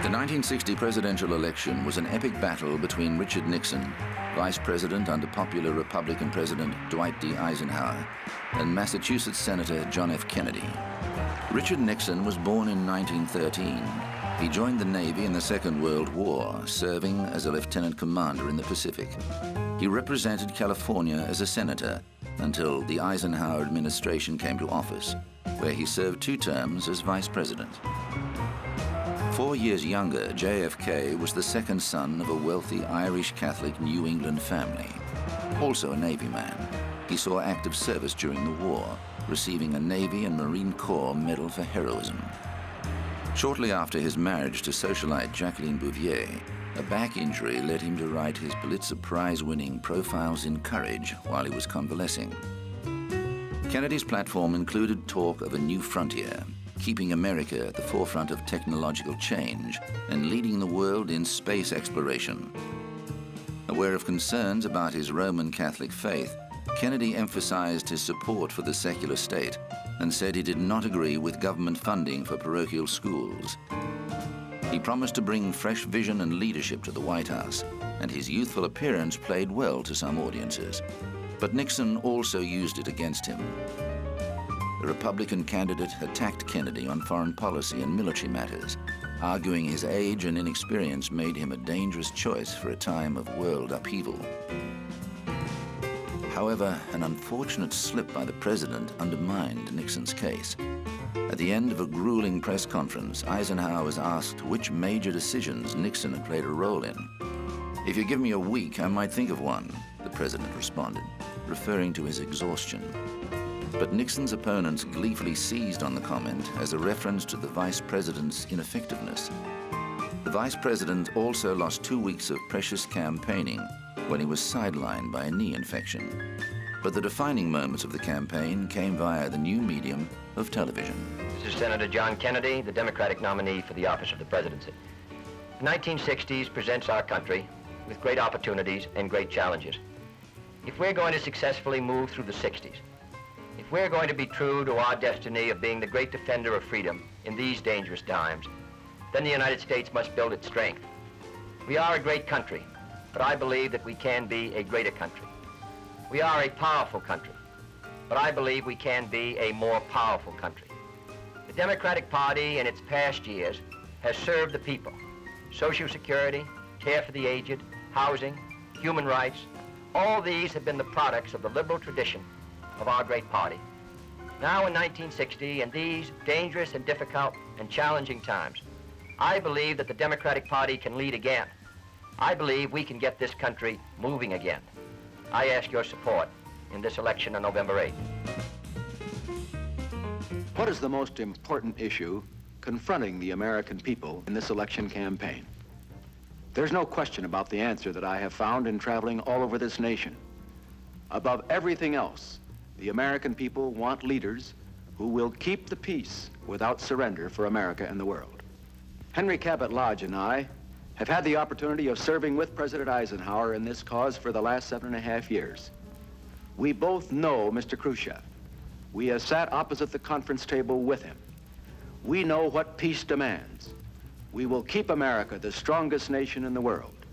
The 1960 presidential election was an epic battle between Richard Nixon, Vice President under popular Republican President Dwight D. Eisenhower, and Massachusetts Senator John F. Kennedy. Richard Nixon was born in 1913. He joined the Navy in the Second World War, serving as a lieutenant commander in the Pacific. He represented California as a senator until the Eisenhower administration came to office, where he served 2 terms as vice president. 4 years younger, JFK was the second son of a wealthy Irish Catholic New England family. Also a Navy man, he saw active service during the war, receiving a Navy and Marine Corps Medal for Heroism. Shortly after his marriage to socialite Jacqueline Bouvier, a back injury led him to write his Pulitzer Prize-winning Profiles in Courage while he was convalescing. Kennedy's platform included talk of a new frontier, keeping America at the forefront of technological change and leading the world in space exploration. Aware of concerns about his Roman Catholic faith, Kennedy emphasized his support for the secular state and said he did not agree with government funding for parochial schools. He promised to bring fresh vision and leadership to the White House, and his youthful appearance played well to some audiences. But Nixon also used it against him. The Republican candidate attacked Kennedy on foreign policy and military matters, arguing his age and inexperience made him a dangerous choice for a time of world upheaval. However, an unfortunate slip by the president undermined Nixon's case. At the end of a grueling press conference, Eisenhower was asked which major decisions Nixon had played a role in. "If you give me a week, I might think of one," the president responded, referring to his exhaustion. But Nixon's opponents gleefully seized on the comment as a reference to the vice president's ineffectiveness. The vice president also lost 2 weeks of precious campaigning when he was sidelined by a knee infection. But the defining moments of the campaign came via the new medium of television. This is Senator John Kennedy, the Democratic nominee for the office of the presidency. The 1960s presents our country with great opportunities and great challenges. If we're going to successfully move through the 60s, if we're going to be true to our destiny of being the great defender of freedom in these dangerous times, then the United States must build its strength. We are a great country, but I believe that we can be a greater country. We are a powerful country, but I believe we can be a more powerful country. The Democratic Party in its past years has served the people. Social security, care for the aged, housing, human rights, all these have been the products of the liberal tradition of our great party. Now in 1960, in these dangerous and difficult and challenging times, I believe that the Democratic Party can lead again. I believe we can get this country moving again. I ask your support in this election on November 8th. What is the most important issue confronting the American people in this election campaign? There's no question about the answer that I have found in traveling all over this nation. Above everything else, the American people want leaders who will keep the peace without surrender for America and the world. Henry Cabot Lodge and I have had the opportunity of serving with President Eisenhower in this cause for the last 7.5 years. We both know Mr. Khrushchev. We have sat opposite the conference table with him. We know what peace demands. We will keep America the strongest nation in the world,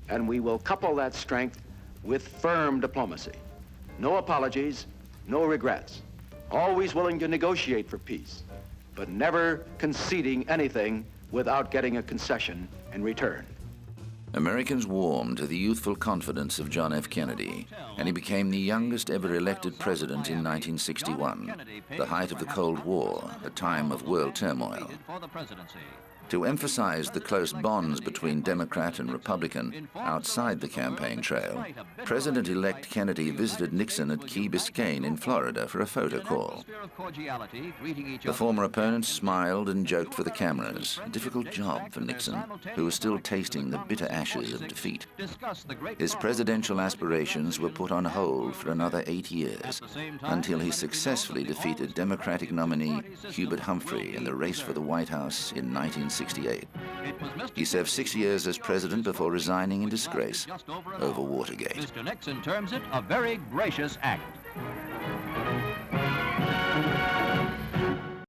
and we will couple that strength with firm diplomacy. No apologies, no regrets. Always willing to negotiate for peace, but never conceding anything without getting a concession in return. Americans warmed to the youthful confidence of John F. Kennedy, and he became the youngest ever elected president in 1961, the height of the Cold War, a time of world turmoil. To emphasize the close bonds between Democrat and Republican outside the campaign trail, President-elect Kennedy visited Nixon at Key Biscayne in Florida for a photo call. The former opponent smiled and joked for the cameras, a difficult job for Nixon, who was still tasting the bitter ashes of defeat. His presidential aspirations were put on hold for another 8 years, until he successfully defeated Democratic nominee Hubert Humphrey in the race for the White House in 1968. He served 6 years as president before resigning in disgrace over Watergate. Mr. Nixon terms it a very gracious act.